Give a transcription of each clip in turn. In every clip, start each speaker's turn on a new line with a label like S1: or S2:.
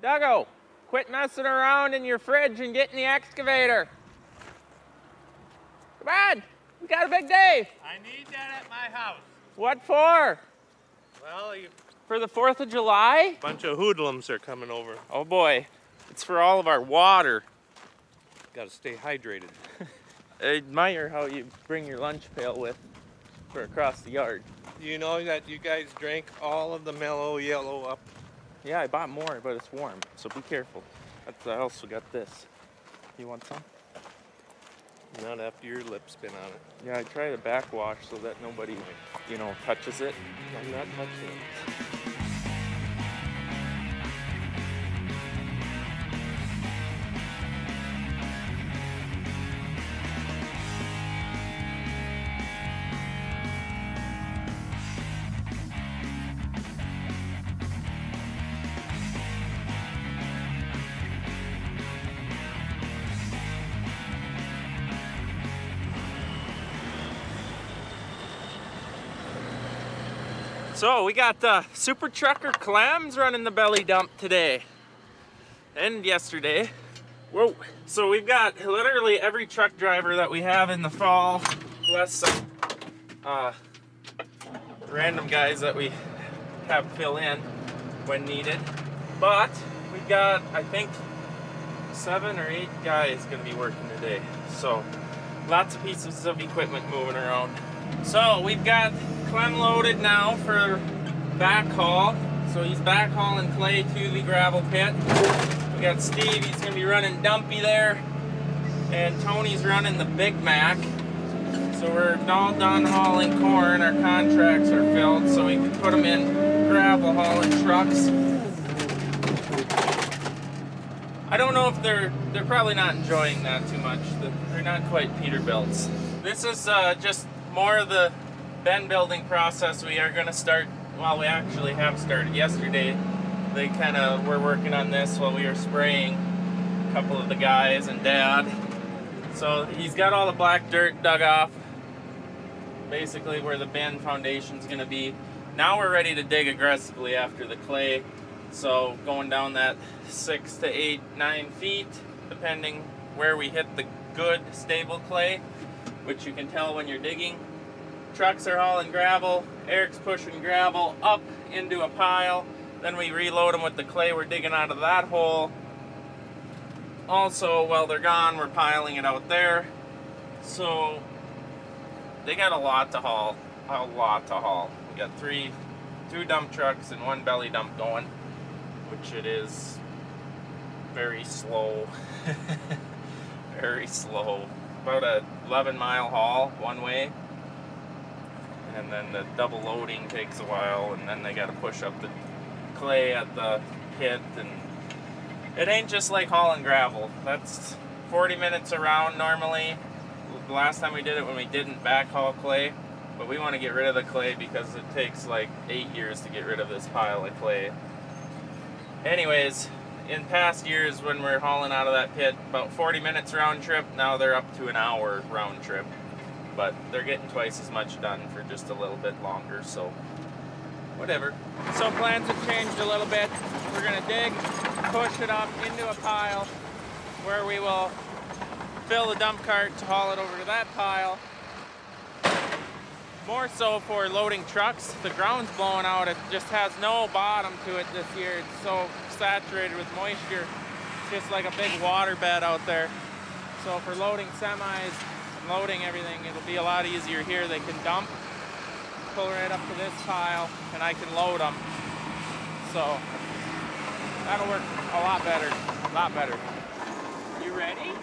S1: Duggo, quit messing around in your fridge and get in the excavator. Come on, we got a big day.
S2: I need that at my house.
S1: What for?
S2: Well,
S1: For the 4th of July?
S2: a bunch of hoodlums are coming over.
S1: Oh boy, it's for all of our water.
S2: Gotta stay hydrated.
S1: I admire how you bring your lunch pail with for across the yard.
S2: You know that you guys drank all of the mellow yellow up?
S1: Yeah, I bought more, but it's warm, so be careful. I also got this. You want some?
S2: Not after your lips been on it.
S1: Yeah, I try to backwash so that nobody, touches it.
S2: I'm not touching it.
S1: So we got Super Trucker Clams running the belly dump today and yesterday. Whoa! So we've got literally every truck driver that we have in the fall, plus some random guys that we have fill in when needed. But we've got, I think, 7 or 8 guys gonna be working today. So lots of pieces of equipment moving around. So we've got Clem loaded now for backhaul. So he's backhauling clay to the gravel pit. We got Steve, he's gonna be running Dumpy there. And Tony's running the Big Mac. So we're all done hauling corn. Our contracts are filled so we can put them in gravel hauling trucks. I don't know if they're probably not enjoying that too much. They're not quite Peterbilts. This is just more of the bend building process. We are going to start, well, we actually have started yesterday. They kind of were working on this while we were spraying, a couple of the guys and Dad. So he's got all the black dirt dug off, basically where the bend foundation's going to be. Now we're ready to dig aggressively after the clay. So going down that 6 to 8, 9 feet, depending where we hit the good stable clay, which you can tell when you're digging. Trucks are hauling gravel, Eric's pushing gravel up into a pile, then we reload them with the clay we're digging out of that hole. Also, while they're gone, we're piling it out there. So they got a lot to haul, We got 2 dump trucks and 1 belly dump going, which it is very slow, very slow. About a 11-mile haul one way. And then the double loading takes a while, and then they got to push up the clay at the pit, and it ain't just like hauling gravel. That's 40 minutes around normally. The last time we did it when we didn't backhaul clay, but we want to get rid of the clay because it takes like 8 years to get rid of this pile of clay. Anyways, in past years when we're hauling out of that pit, about 40 minutes round trip, now they're up to an hour round trip. But they're getting twice as much done for just a little bit longer, so whatever. So plans have changed a little bit. We're gonna dig, push it up into a pile where we will fill the dump cart to haul it over to that pile. More so for loading trucks. The ground's blowing out. It just has no bottom to it this year. It's so saturated with moisture. It's just like a big water bed out there. So for loading semis, loading everything, it'll be a lot easier here. They can dump, pull right up to this pile, and I can load them. So that'll work a lot better, You ready?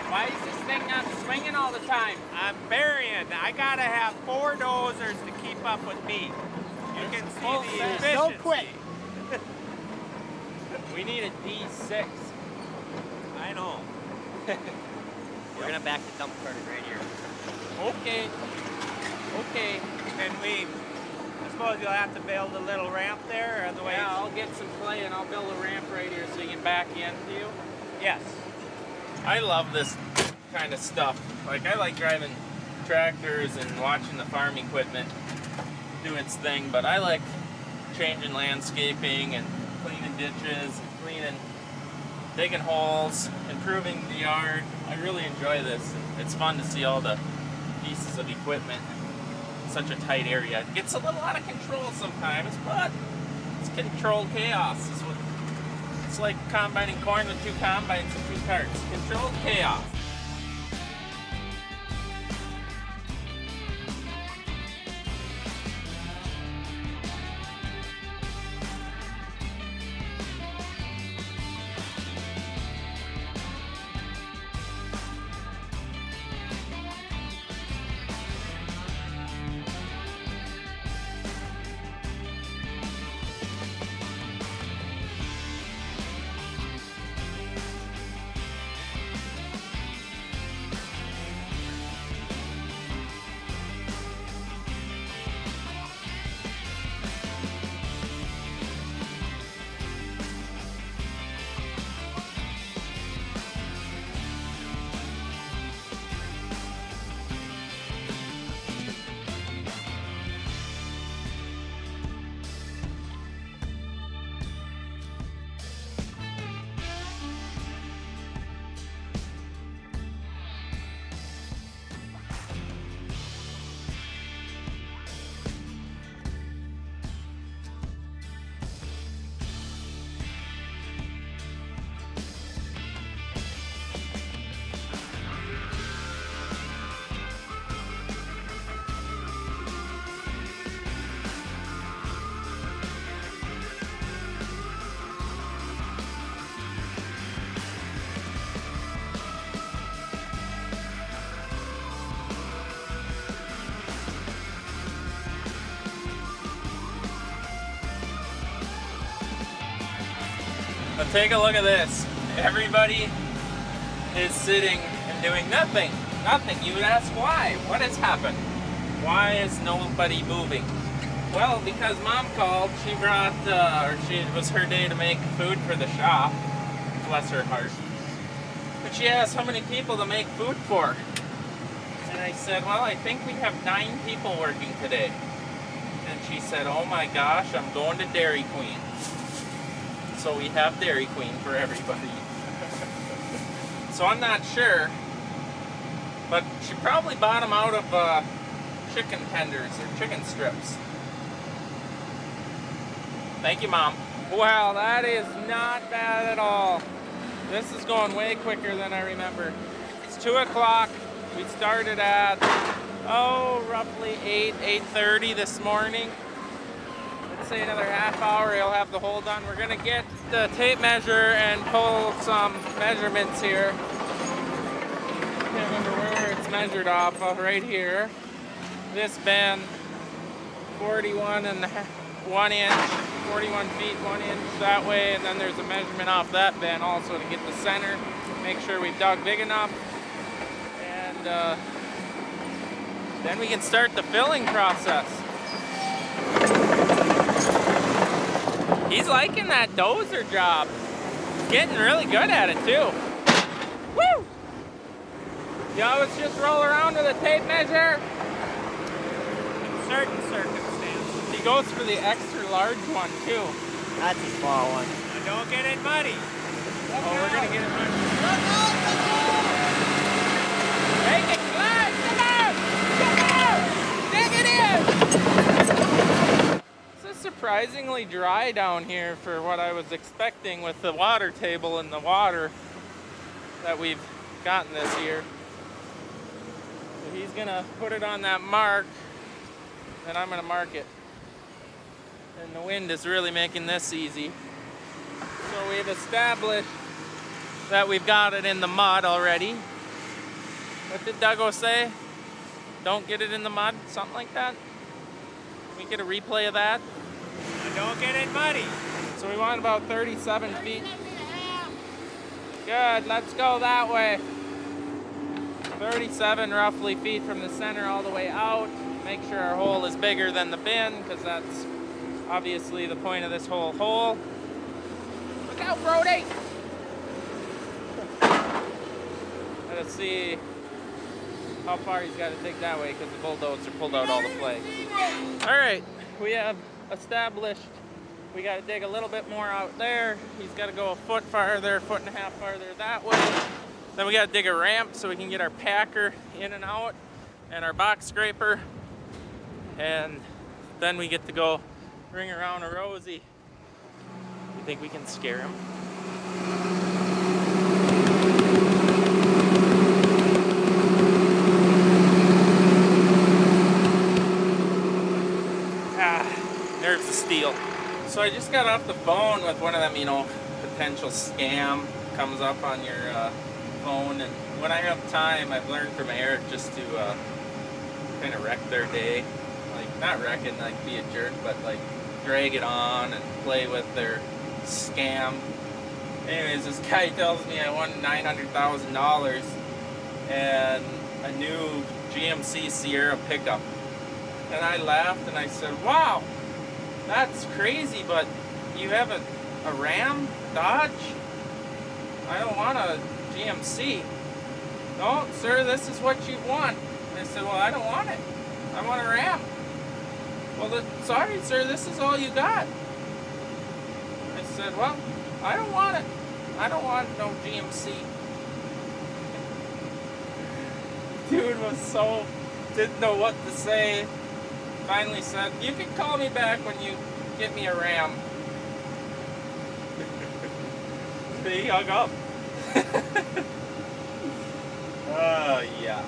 S1: Why is this thing not swinging all the time?
S3: I'm burying. I gotta have 4 dozers to keep up with me. You can see the efficiency.
S1: Don't quit. We need a D6.
S3: I know.
S4: We're gonna back the dump cart right here.
S1: Okay.
S3: And I suppose you'll have to build a little ramp there, otherwise.
S1: Yeah, I'll get some clay and I'll build a ramp right here so you can back into you.
S3: Yes.
S1: I love this kind of stuff. Like, I like driving tractors and watching the farm equipment do its thing, but I like changing landscaping and cleaning ditches and cleaning cleaning, digging holes, improving the yard. I really enjoy this. It's fun to see all the pieces of equipment in such a tight area. It gets a little out of control sometimes, but it's controlled chaos. It's like combining corn with 2 combines and 2 carts. Controlled chaos. But take a look at this. Everybody is sitting and doing nothing. Nothing. You would ask why? What has happened? Why is nobody moving? Well, because Mom called. She brought, it was her day to make food for the shop. Bless her heart. But she asked how many people to make food for. And I said, well, I think we have 9 people working today. And she said, oh my gosh, I'm going to Dairy Queen. So we have Dairy Queen for everybody. So I'm not sure, but she probably bought them out of chicken tenders or chicken strips. Thank you, Mom.
S3: Well, that is not bad at all. This is going way quicker than I remember. It's 2 o'clock. We started at, roughly 8:30 this morning. Let's say another half hour, he'll have the hole done. We're gonna get the tape measure and pull some measurements here. Can't remember where it's measured off of, right here. This bend, 41 feet, 1 inch that way, and then there's a measurement off that bend also to get the center, make sure we've dug big enough, and then we can start the filling process. He's liking that dozer job. He's getting really good at it too. Woo! You always just roll around with a tape measure.
S4: In certain circumstances.
S3: He goes for the extra large one too.
S4: That's a small one.
S3: Now don't get it muddy. We're gonna get it muddy. Make it glide! Come on! Come on! Dig it in! This is surprisingly dry down here for what I was expecting with the water table and the water that we've gotten this year. So he's gonna put it on that mark, and I'm gonna mark it. And the wind is really making this easy. So we've established that we've got it in the mud already. What did Duggo say? Don't get it in the mud, something like that? Can we get a replay of that?
S2: Don't get it muddy.
S3: So we want about 37 feet. Good, let's go that way. 37 roughly feet from the center all the way out. Make sure our hole is bigger than the bin, because that's obviously the point of this whole hole. Look out, Brody! Let's see how far he's got to dig that way, because the bulldozer pulled out all the flags. All right, we have established We got to dig a little bit more out there. He's got to go a foot farther, a foot and a half farther that way. Then we got to dig a ramp so we can get our packer in and out and our box scraper. And then we get to go ring around a Rosie. You think we can scare him? Nerves of steel. So I just got off the phone with one of them, you know, potential scam comes up on your phone, and when I have time, I've learned from Eric just to kind of wreck their day. Like, not wreck it, like be a jerk, but like drag it on and play with their scam. Anyways, this guy tells me I won $900,000 and a new GMC Sierra pickup. And I laughed and I said, wow, that's crazy, but you have a Ram, Dodge? I don't want a GMC. No, sir, this is what you want. I said, well, I don't want it. I want a Ram. Well, sorry, sir, this is all you got. I said, well, I don't want it. I don't want no GMC. Dude was so, didn't know what to say. Finally said, you can call me back when you get me a Ram. He hung up. Yeah.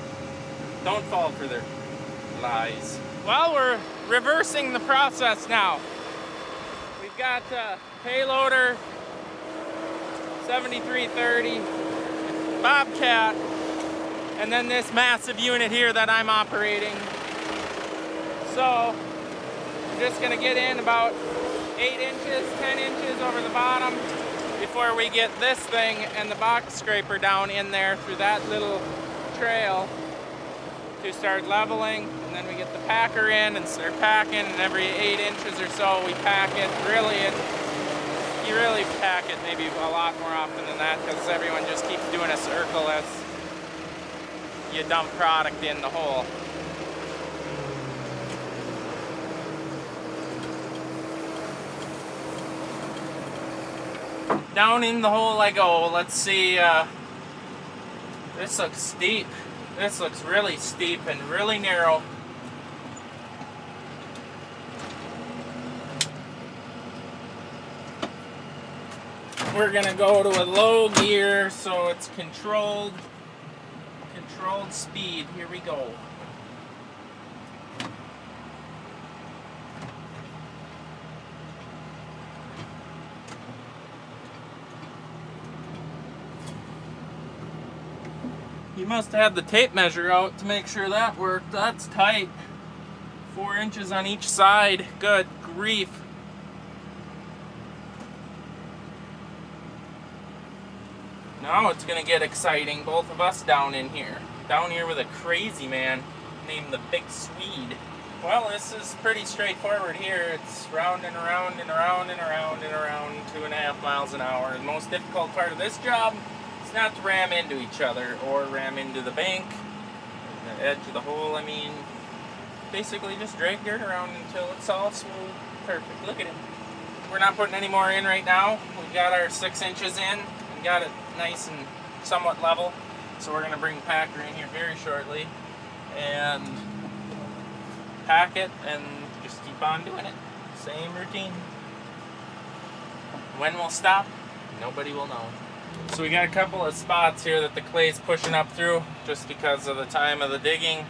S3: Don't fall for their lies. Well, we're reversing the process now. We've got payloader 7330, Bobcat, and then this massive unit here that I'm operating. So, we're just gonna get in about 8 inches, 10 inches over the bottom before we get this thing and the box scraper down in there through that little trail to start leveling. And then we get the packer in and start packing, and every 8 inches or so we pack it. Really, you really pack it maybe a lot more often than that, because everyone just keeps doing a circle as you dump product in the hole. Down in the hole I go. Let's see, this looks steep. This looks really steep and really narrow. We're gonna go to a low gear so it's controlled speed. Here we go. You must have had the tape measure out to make sure that worked. That's tight. 4 inches on each side. Good grief. Now it's gonna get exciting. Both of us down in here. Down here with a crazy man named the Big Swede. Well, this is pretty straightforward here. It's round and around and around and around and around 2.5 miles an hour. The most difficult part of this job is not to ram into each other or ram into the bank, the edge of the hole. I mean, basically just drag dirt around until it's all smooth. Perfect. Look at it. We're not putting any more in right now. We've got our 6 inches in and got it nice and somewhat level. So we're going to bring Packer in here very shortly and pack it and just keep on doing it. Same routine. When we'll stop, nobody will know. So we got a couple of spots here that the clay's pushing up through just because of the time of the digging.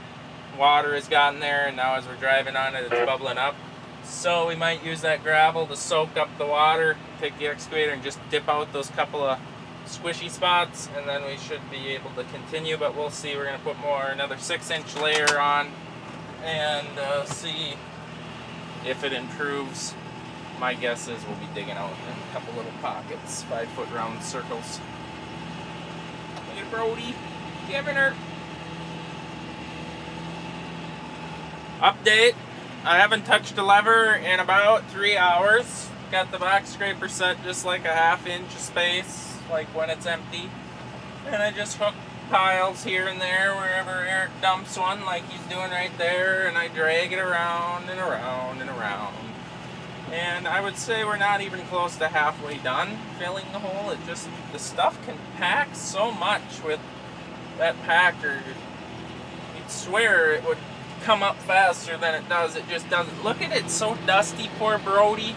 S3: Water has gotten there, and now as we're driving on it, it's bubbling up. So we might use that gravel to soak up the water, take the excavator and just dip out those couple of squishy spots, and then we should be able to continue, but we'll see. We're going to put another 6-inch layer on and see if it improves. My guess is we'll be digging out in a couple little pockets, 5-foot round circles. Look at Brody, giving her. Update, I haven't touched a lever in about 3 hours. Got the box scraper set just like a 1/2 inch of space, like when it's empty. And I just hook piles here and there wherever Eric dumps one, like he's doing right there, and I drag it around and around and around.
S1: And I would say we're not even close to halfway done filling the hole. It just, the stuff can pack so much with that packer. You'd swear it would come up faster than it does. It just doesn't. Look at it, it's so dusty, poor Brody.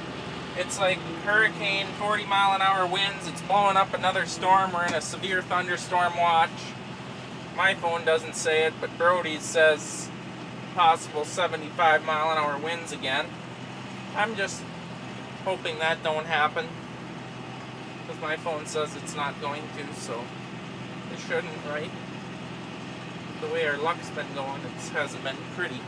S1: It's like hurricane, 40-mile-an-hour winds. It's blowing up another storm. We're in a severe thunderstorm watch. My phone doesn't say it, but Brody's says possible 75-mile-an-hour winds again. I'm just hoping that don't happen, because my phone says it's not going to, so it shouldn't, right? The way our luck's been going, it hasn't been pretty.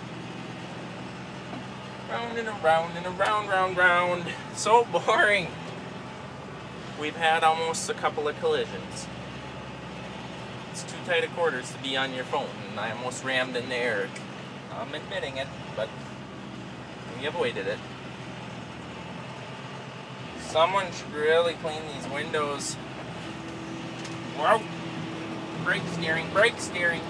S1: Round and around and around, round, round. So boring. We've had almost a couple of collisions. It's too tight of quarters to be on your phone, and I almost rammed in there. I'm admitting it, but we avoided it. Someone should really clean these windows. Whoa! Brake steering, brake steering.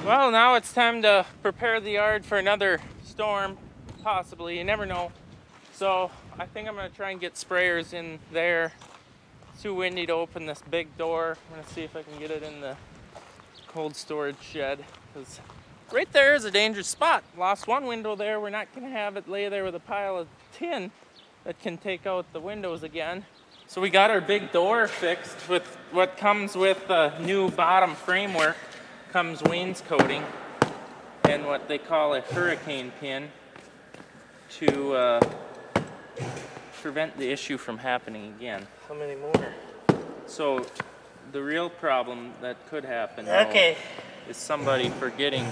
S3: Well, now it's time to prepare the yard for another storm, possibly, you never know. So I think I'm gonna try and get sprayers in there. It's too windy to open this big door. I'm gonna see if I can get it in the cold storage shed, because right there is a dangerous spot. Lost one window there. We're not gonna have it lay there with a pile of tin that can take out the windows again. So we got our big door fixed with what comes with the new bottom framework. Comes wainscoting and what they call a hurricane pin to prevent the issue from happening again.
S4: How many more?
S3: So the real problem that could happen
S4: Okay.
S3: though, is somebody forgetting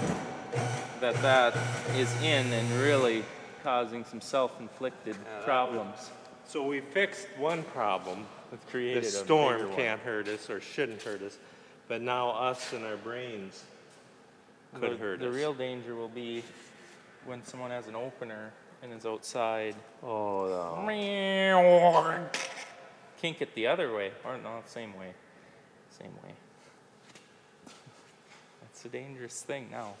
S3: that that is in and really causing some self-inflicted problems.
S2: So we fixed one problem.
S3: We've created
S2: The
S3: a
S2: storm
S3: bigger one.
S2: can't hurt us or shouldn't hurt us, but now us and our brains could hurt
S3: The
S2: us.
S3: real danger will be when someone has an opener and is outside.
S2: Oh, no.
S3: Kink it the other way, or no, same way. Same way. That's a dangerous thing now.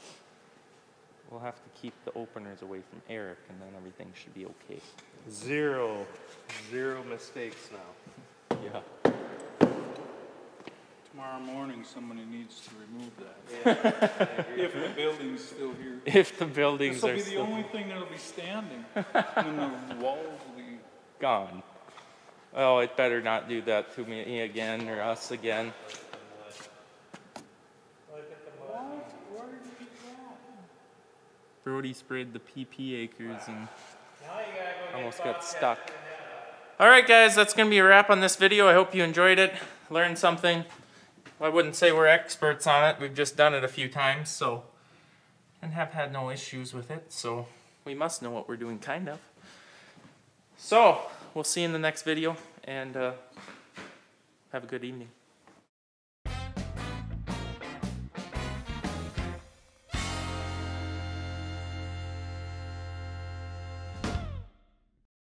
S3: We'll have to keep the openers away from Eric, and then everything should be okay.
S2: Zero mistakes now.
S3: Yeah.
S5: Tomorrow morning, somebody needs to remove that. If the building's still here.
S3: If the buildings
S5: This will
S3: are
S5: be the
S3: still
S5: only thing that'll be standing, and the walls will be.
S3: gone. Oh, it better not do that to me again or us again. Brody sprayed the PP acres and almost got stuck. Alright guys, that's going to be a wrap on this video. I hope you enjoyed it, learned something. I wouldn't say we're experts on it, we've just done it a few times, so, and have had no issues with it, so we must know what we're doing, kind of. So, we'll see you in the next video, and have a good evening.